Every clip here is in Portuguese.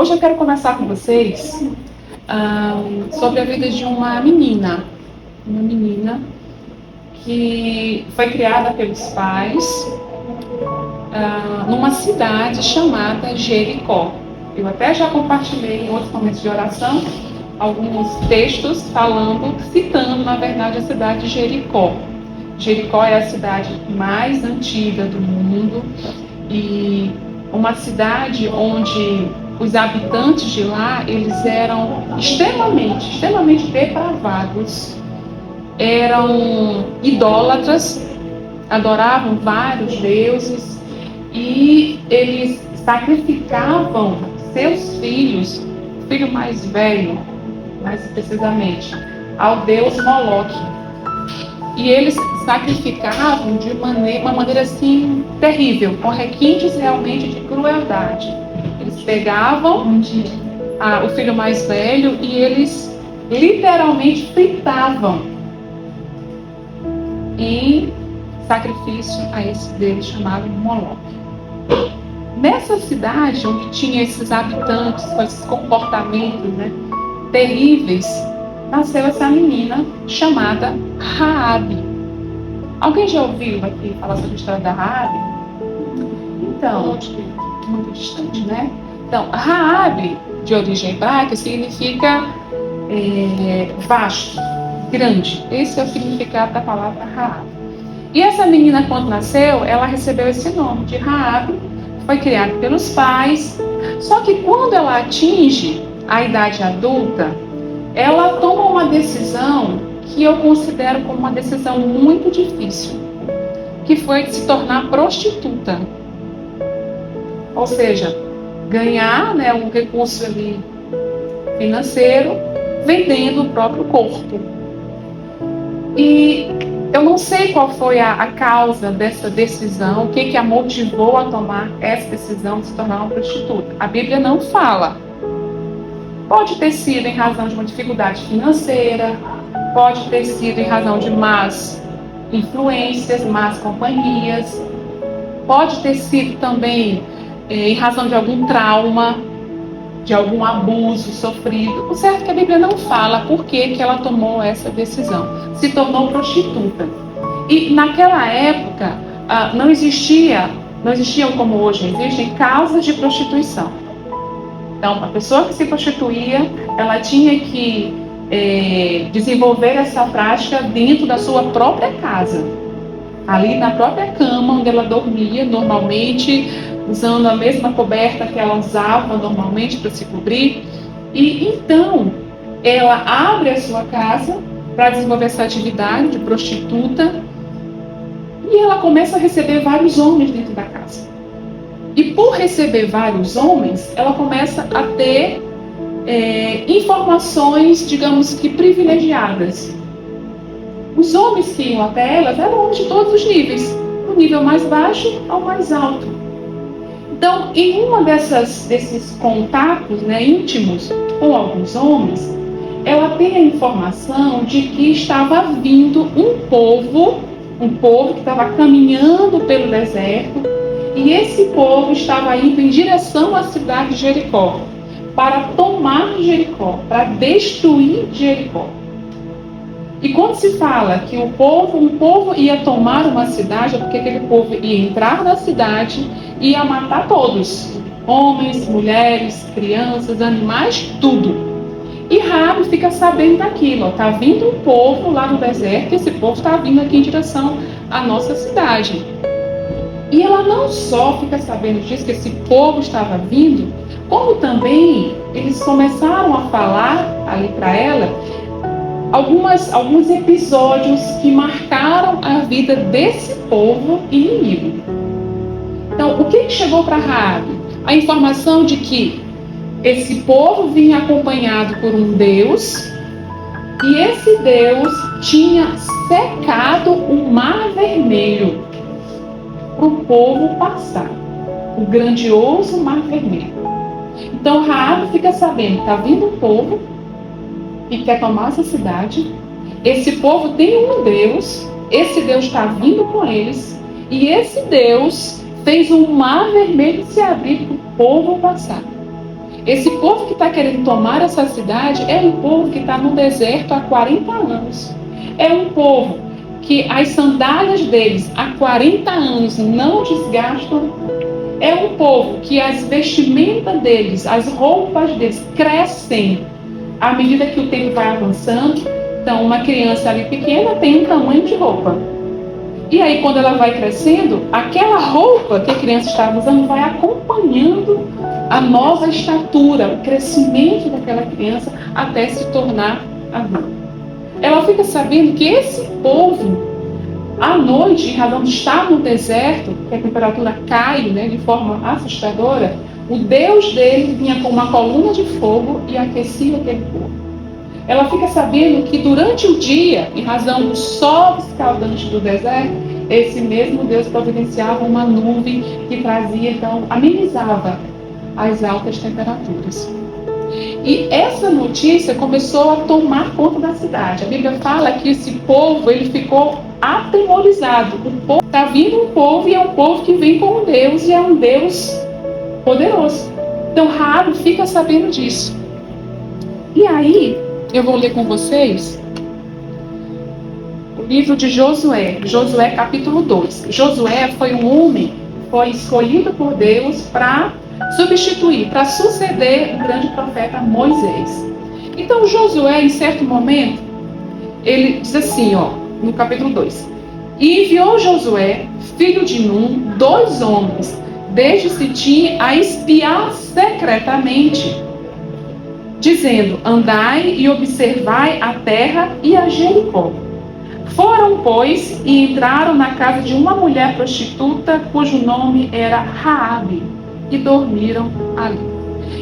Hoje eu quero conversar com vocês sobre a vida de uma menina que foi criada pelos pais numa cidade chamada Jericó. Eu até já compartilhei em outros momentos de oração alguns textos citando, na verdade, a cidade de Jericó. Jericó é a cidade mais antiga do mundo e uma cidade onde os habitantes de lá, eles eram extremamente depravados, eram idólatras, adoravam vários deuses e eles sacrificavam seus filhos, o filho mais velho, mais precisamente, ao deus Moloque. E eles sacrificavam de uma maneira assim terrível, com requintes realmente de crueldade. Eles pegavam o filho mais velho e eles literalmente fritavam em sacrifício a esse deus chamado Moloque. Nessa cidade onde tinha esses habitantes com esses comportamentos, terríveis, nasceu essa menina chamada Raabe. Alguém já ouviu aqui falar sobre a história da Raabe? Então, muito distante, né? Então, Raabe, de origem hebraica, significa vasto, grande. Esse é o significado da palavra Raabe. E essa menina, quando nasceu, ela recebeu esse nome de Raabe, foi criada pelos pais. Só que quando ela atinge a idade adulta, ela toma uma decisão que eu considero como uma decisão muito difícil, que foi de se tornar prostituta. Ou seja, ganhar um recurso ali financeiro vendendo o próprio corpo. E eu não sei qual foi a causa dessa decisão, o que a motivou a tomar essa decisão de se tornar uma prostituta. A Bíblia não fala. Pode ter sido em razão de uma dificuldade financeira, pode ter sido em razão de más influências, más companhias, pode ter sido também em razão de algum trauma, de algum abuso sofrido. O certo é que a Bíblia não fala por que ela tomou essa decisão, se tornou prostituta. E naquela época não existiam como hoje existem casas de prostituição. Então, a pessoa que se prostituía, ela tinha que desenvolver essa prática dentro da sua própria casa. Ali na própria cama, onde ela dormia, normalmente, usando a mesma coberta que ela usava normalmente para se cobrir. E então, ela abre a sua casa para desenvolver essa atividade de prostituta e ela começa a receber vários homens dentro da casa. E por receber vários homens, ela começa a ter informações, digamos que privilegiadas. Os homens que iam até elas eram homens de todos os níveis, do nível mais baixo ao mais alto. Então, em uma desses contatos íntimos com alguns homens, ela tem a informação de que estava vindo um povo que estava caminhando pelo deserto, e esse povo estava indo em direção à cidade de Jericó, para tomar Jericó, para destruir Jericó. E quando se fala que um povo ia tomar uma cidade, é porque aquele povo ia entrar na cidade e ia matar todos. Homens, mulheres, crianças, animais, tudo. E Raabe fica sabendo daquilo. Está vindo um povo lá no deserto, e esse povo está vindo aqui em direção à nossa cidade. E ela não só fica sabendo disso, que esse povo estava vindo, como também eles começaram a falar ali para ela alguns episódios que marcaram a vida desse povo inimigo. Então, o que chegou para Raabe? A informação de que esse povo vinha acompanhado por um Deus, e esse Deus tinha secado o Mar Vermelho para o povo passar, o grandioso Mar Vermelho. Então Raabe fica sabendo que está vindo um povo que quer tomar essa cidade. Esse povo tem um Deus, esse Deus está vindo com eles, e esse Deus fez um Mar Vermelho se abrir para o povo passar. Esse povo que está querendo tomar essa cidade é um povo que está no deserto há 40 anos. É um povo que as sandálias deles há 40 anos não desgastam. É um povo que as vestimentas deles, as roupas deles crescem à medida que o tempo vai avançando. Então, uma criança ali pequena tem um tamanho de roupa. E aí, quando ela vai crescendo, aquela roupa que a criança estava usando vai acompanhando a nova estatura, o crescimento daquela criança até se tornar adulta. Ela fica sabendo que esse povo, à noite, em razão de estar no deserto, que a temperatura cai, né, de forma assustadora, o Deus dele vinha com uma coluna de fogo e aquecia aquele povo. Ela fica sabendo que durante o dia, em razão do sol escaldante do deserto, esse mesmo Deus providenciava uma nuvem que trazia, então, amenizava as altas temperaturas. E essa notícia começou a tomar conta da cidade. A Bíblia fala que esse povo, ele ficou atemorizado. Está vindo um povo e é um povo que vem com um Deus e é um Deus poderoso. Então Raabe fica sabendo disso. E aí, eu vou ler com vocês o livro de Josué, Josué capítulo 2. Josué foi um homem que foi escolhido por Deus para substituir, para suceder o grande profeta Moisés. Então Josué, em certo momento, ele diz assim, no capítulo 2: E enviou Josué, filho de Num, 2 homens, desde Sitim, a espiar secretamente, dizendo: Andai e observai a terra e a Jericó. Foram, pois, e entraram na casa de uma mulher prostituta, cujo nome era Raabe, e dormiram ali.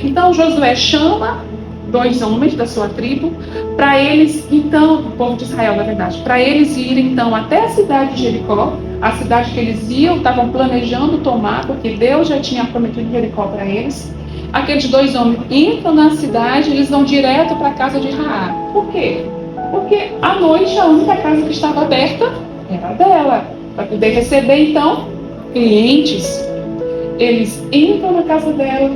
Então Josué chama 2 homens da sua tribo, para eles, então, o povo de Israel, na verdade, para eles irem, então, até a cidade de Jericó, a cidade que eles estavam planejando tomar, porque Deus já tinha prometido Jericó para eles. Aqueles 2 homens entram na cidade, eles vão direto para a casa de Raabe. Por quê? Porque à noite a única casa que estava aberta era dela, para poder receber, então, clientes. Eles entram na casa dela,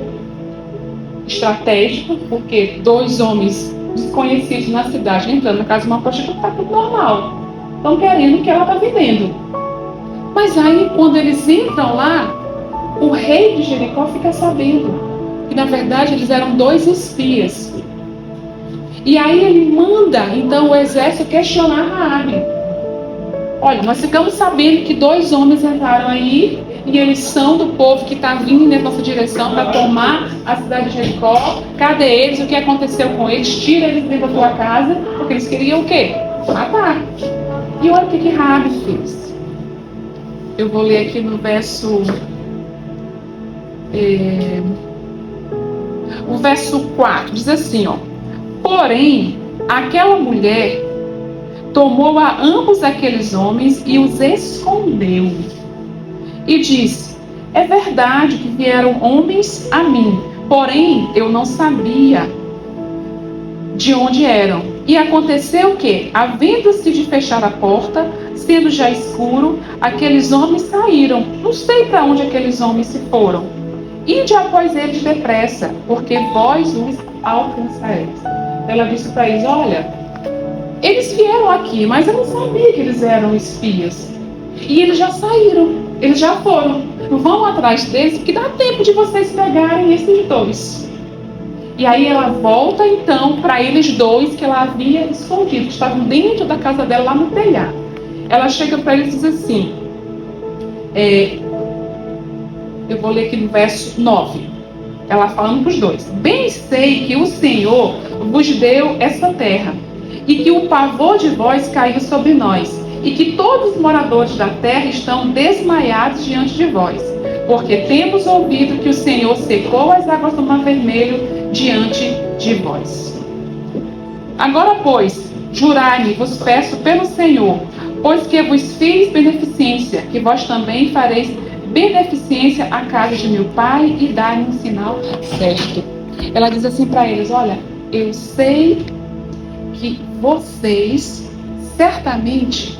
estratégico, porque 2 homens desconhecidos na cidade entrando na casa de uma prostituta, está tudo normal. Estão querendo o que ela está vendendo. Mas aí, quando eles entram lá, o rei de Jericó fica sabendo que, na verdade, eles eram 2 espias. E aí ele manda, então, o exército questionar Raabe. Olha, nós ficamos sabendo que 2 homens entraram aí e eles são do povo que está vindo na nossa direção para tomar a cidade de Jericó. Cadê eles? O que aconteceu com eles? Tira eles dentro da tua casa, porque eles queriam o quê? Matar. E olha o que Raabe fez. Eu vou ler aqui no verso... o verso 4, diz assim, Porém, aquela mulher tomou a ambos aqueles homens e os escondeu. E disse: É verdade que vieram homens a mim, porém eu não sabia de onde eram. E aconteceu que, havendo-se de fechar a porta, sendo já escuro, aqueles homens saíram. Não sei para onde aqueles homens se foram. Ide após eles depressa, porque vós os alcançareis. Ela disse para eles: Olha, eles vieram aqui, mas eu não sabia que eles eram espias. E eles já saíram, eles já foram. Vão atrás deles, porque dá tempo de vocês pegarem esses 2. E aí ela volta então para eles 2 que ela havia escondido, que estavam dentro da casa dela, lá no telhado. Ela chega para eles e diz assim, eu vou ler aqui no verso 9. Ela falando para os 2: Bem sei que o Senhor vos deu essa terra, e que o pavor de vós caiu sobre nós, e que todos os moradores da terra estão desmaiados diante de vós, porque temos ouvido que o Senhor secou as águas do Mar Vermelho diante de vós. Agora, pois, jurai-me, vos peço pelo Senhor, pois que vos fiz beneficência, que vós também fareis beneficência à casa de meu pai, e dai-me um sinal certo. Ela diz assim para eles: Olha, eu sei que vocês certamente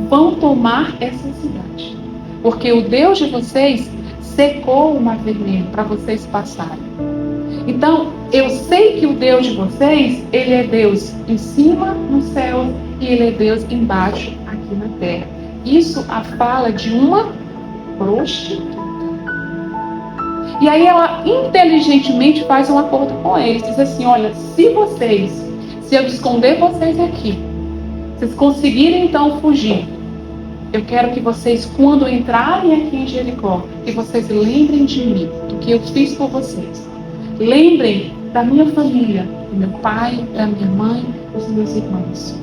vão tomar essa cidade, porque o Deus de vocês secou o Mar Vermelho para vocês passarem. Então, eu sei que o Deus de vocês, Ele é Deus em cima no céu e Ele é Deus embaixo aqui na terra. Isso a fala de uma prostituta. E aí ela inteligentemente faz um acordo com eles. Diz assim, olha, se eu esconder vocês aqui, vocês conseguirem então fugir, eu quero que vocês, quando entrarem aqui em Jericó, que vocês lembrem de mim, do que eu fiz por vocês. Lembrem da minha família, do meu pai, da minha mãe, dos meus irmãos.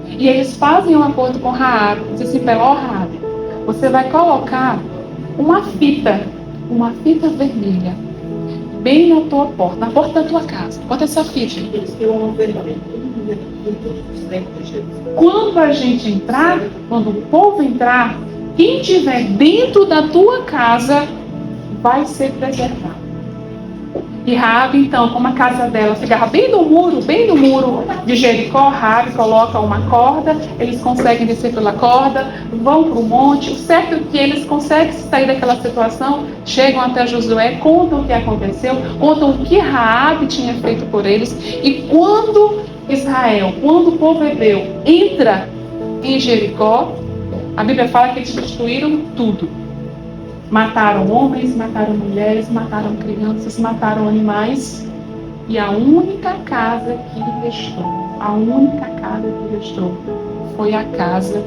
E eles fazem um acordo com Raabe. Diz assim, Raabe, você vai colocar uma fita vermelha, bem na tua porta, na porta da tua casa. Bota essa fita. Quando a gente entrar, quando o povo entrar, quem estiver dentro da tua casa vai ser preservado. E Raabe, então, como a casa dela ficava bem no muro de Jericó, Raabe coloca uma corda, eles conseguem descer pela corda, vão para o monte. O certo é que eles conseguem sair daquela situação, chegam até Josué, contam o que aconteceu, contam o que Raabe tinha feito por eles. E quando o povo hebreu entra em Jericó, a Bíblia fala que eles destruíram tudo. Mataram homens, mataram mulheres, mataram crianças, mataram animais. E a única casa que restou, foi a casa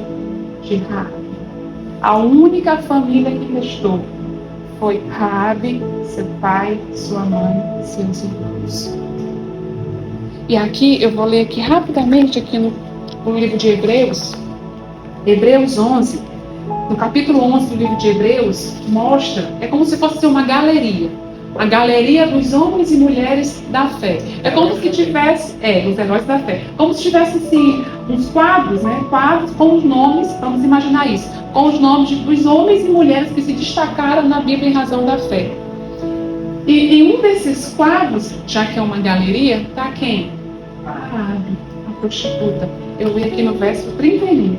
de Raabe. A única família que restou foi Raabe, seu pai, sua mãe, seus irmãos. E aqui, eu vou ler aqui rapidamente aqui no livro de Hebreus 11. No capítulo 11 do livro de Hebreus, mostra, é como se fosse uma galeria. A galeria dos homens e mulheres da fé. É como se tivesse, dos heróis da fé. Como se tivesse, assim, uns quadros, né? Quadros com os nomes, vamos imaginar isso, com os nomes dos homens e mulheres que se destacaram na Bíblia em razão da fé. E em um desses quadros, já que é uma galeria, está quem? Raabe, a prostituta. Eu li aqui no verso 31.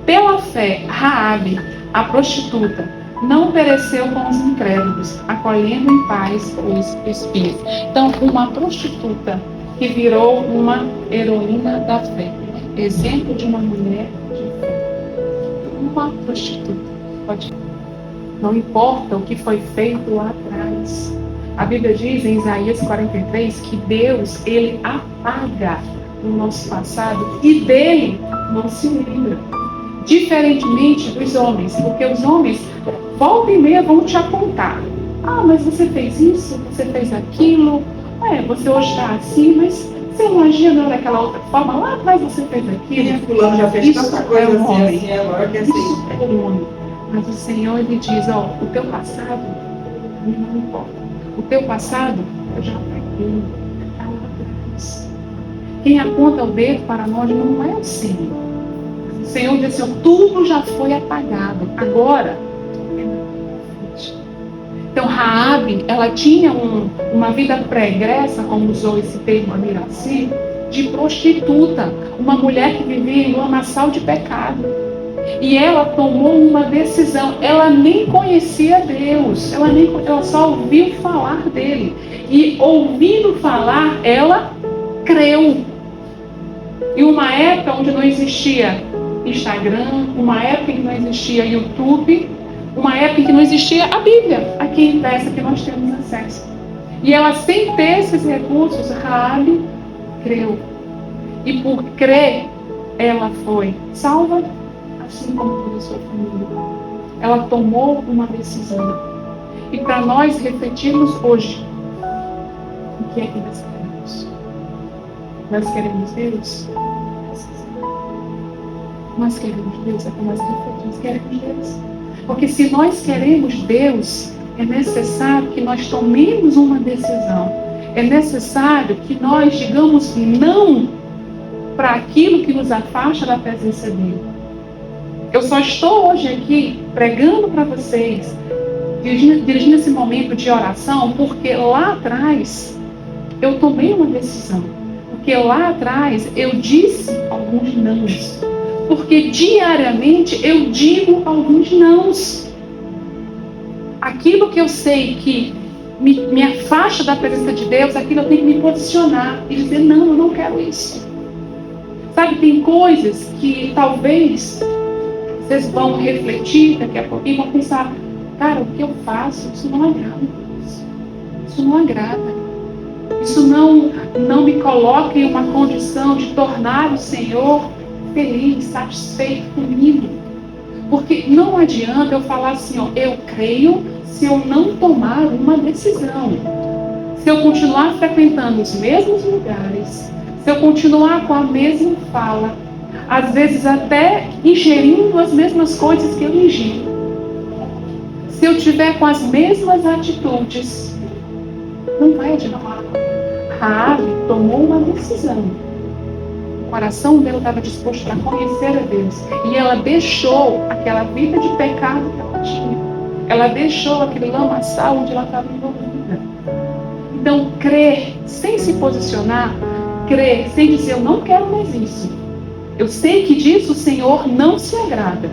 Pela fé, Raabe, a prostituta, não pereceu com os incrédulos, acolhendo em paz os espias. Então, uma prostituta que virou uma heroína da fé. Exemplo de uma mulher de fé. Uma prostituta. Não importa o que foi feito lá atrás. A Bíblia diz em Isaías 43 que Deus, Ele apaga o nosso passado e dele não se lembra. Diferentemente dos homens, porque os homens, volta e meia, vão te apontar. Ah, mas você fez isso, você fez aquilo, você hoje está assim, mas você não agia daquela outra forma, lá atrás você fez aquilo. Fulano já fez tanta coisa assim, agora que assim. Isso é o homem. Mas o Senhor, Ele diz, o teu passado não importa. O teu passado, eu já apaguei, está lá atrás. Quem aponta o dedo para nós não é o Senhor. O Senhor disse, tudo já foi apagado. Agora, é na frente. Então, Raabe, ela tinha uma vida pregressa, como usou esse termo Amiraci, de prostituta. Uma mulher que vivia em lamaçal de pecado. E ela tomou uma decisão. Ela nem conhecia Deus. Ela só ouviu falar dele. E ouvindo falar, ela creu. Em uma época onde não existia Instagram, uma época em que não existia YouTube, uma época em que não existia a Bíblia, aqui dessa que nós temos acesso. E ela, sem ter esses recursos, Raabe creu. E por crer, ela foi salva, assim como toda a sua família. Ela tomou uma decisão. E para nós refletirmos hoje, o que é que nós queremos? Nós queremos Deus? Nós queremos Deus, é como nós refletimos, queremos Deus. Porque se nós queremos Deus, é necessário que nós tomemos uma decisão. É necessário que nós digamos não para aquilo que nos afasta da presença dele. Eu só estou hoje aqui pregando para vocês, dirigindo esse momento de oração, porque lá atrás eu tomei uma decisão. Porque lá atrás eu disse alguns nãos. Porque diariamente eu digo alguns nãos. Aquilo que eu sei que me afasta da presença de Deus, aquilo eu tenho que me posicionar e dizer, não, eu não quero isso. Sabe, tem coisas que talvez vocês vão refletir daqui a pouquinho e vão pensar, cara, o que eu faço, isso não agrada. Isso não agrada. Isso não me coloca em uma condição de tornar o Senhor feliz, satisfeito comigo. Porque não adianta eu falar assim, ó, eu creio, se eu não tomar uma decisão. Se eu continuar frequentando os mesmos lugares, se eu continuar com a mesma fala, às vezes até ingerindo as mesmas coisas que eu ingiro. Se eu tiver com as mesmas atitudes, não vai adiantar. Raabe tomou uma decisão. O coração dela estava disposto para conhecer a Deus. E ela deixou aquela vida de pecado que ela tinha. Ela deixou aquele lamaçal onde ela estava envolvida. Então, crer sem se posicionar, crer sem dizer, eu não quero mais isso. Eu sei que disso o Senhor não se agrada.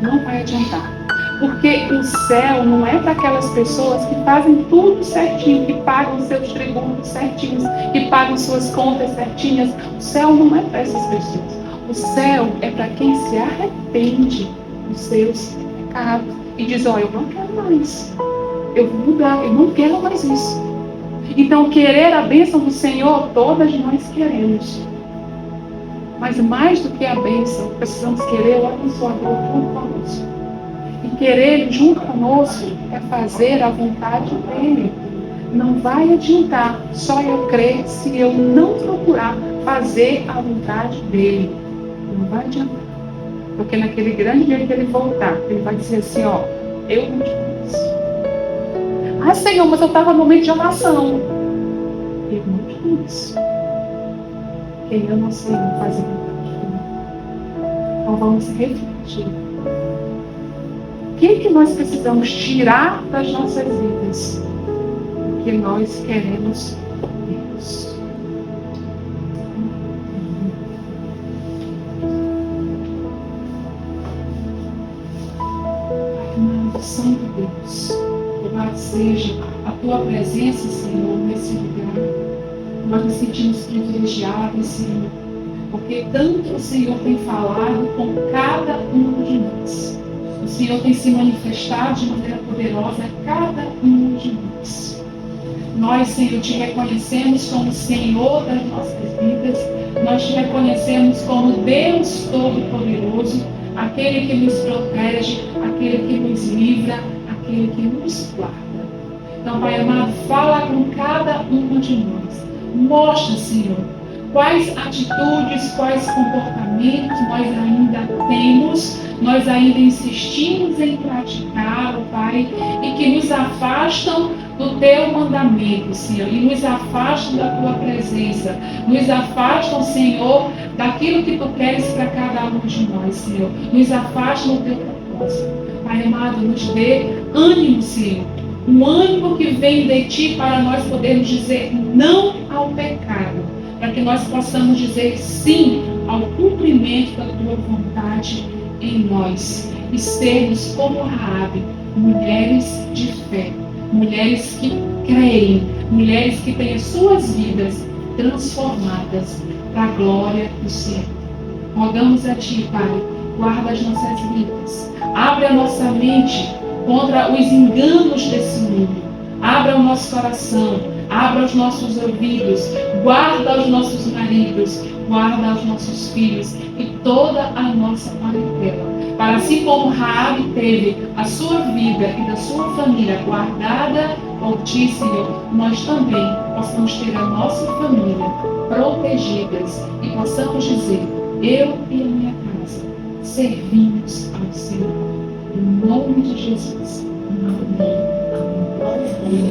Não vai adiantar. Porque o céu não é para aquelas pessoas que fazem tudo certinho, que pagam seus tributos certinhos, que pagam suas contas certinhas. O céu não é para essas pessoas. O céu é para quem se arrepende dos seus pecados e diz, ó, eu não quero mais. Eu vou mudar, eu não quero mais isso. Então, querer a bênção do Senhor, todas nós queremos. Mas mais do que a bênção, precisamos querer o abençoador junto conosco. E querer Ele junto conosco é fazer a vontade dEle. Não vai adiantar só eu crer se eu não procurar fazer a vontade dEle. Não vai adiantar. Porque naquele grande dia que Ele voltar, Ele vai dizer assim, ó, eu não te conheço. Ah, Senhor, mas eu estava no momento de oração. Eu não te conheço. Quem eu não sei não faz a vontade dEle. Então vamos refletir. O que nós precisamos tirar das nossas vidas? O que nós queremos Deus. Amado Santo Deus, louvado seja a Tua presença, Senhor, nesse lugar. Nós nos sentimos privilegiados, Senhor, porque tanto o Senhor tem falado com cada um de nós. O Senhor tem se manifestado de maneira poderosa a cada um de nós. Nós, Senhor, te reconhecemos como Senhor das nossas vidas. Nós te reconhecemos como Deus Todo-Poderoso, aquele que nos protege, aquele que nos livra, aquele que nos guarda. Então, Pai amado, fala com cada uma de nós. Mostra, Senhor, quais atitudes, quais comportamentos nós ainda temos, nós ainda insistimos em praticar, ó Pai, e que nos afastam do Teu mandamento, Senhor, e nos afastam da Tua presença, nos afastam, Senhor, daquilo que Tu queres para cada um de nós, Senhor, nos afastam do Teu propósito. Pai amado, nos dê ânimo, Senhor, um ânimo que vem de Ti para nós podermos dizer não ao pecado, para que nós possamos dizer sim ao cumprimento da Tua vontade em nós e sermos como Raabe, mulheres de fé, mulheres que creem, mulheres que têm as suas vidas transformadas para a glória do Senhor. Rogamos a Ti, Pai, guarda as nossas vidas, abre a nossa mente contra os enganos desse mundo, abra o nosso coração, abra os nossos ouvidos, guarda os nossos maridos, guarda os nossos filhos e toda a nossa parentela. Para assim como Raabe teve a sua vida e da sua família guardada por Ti, Senhor, nós também possamos ter a nossa família protegidas e possamos dizer, eu e a minha casa servimos ao Senhor. Em nome de Jesus. Amém. Amém.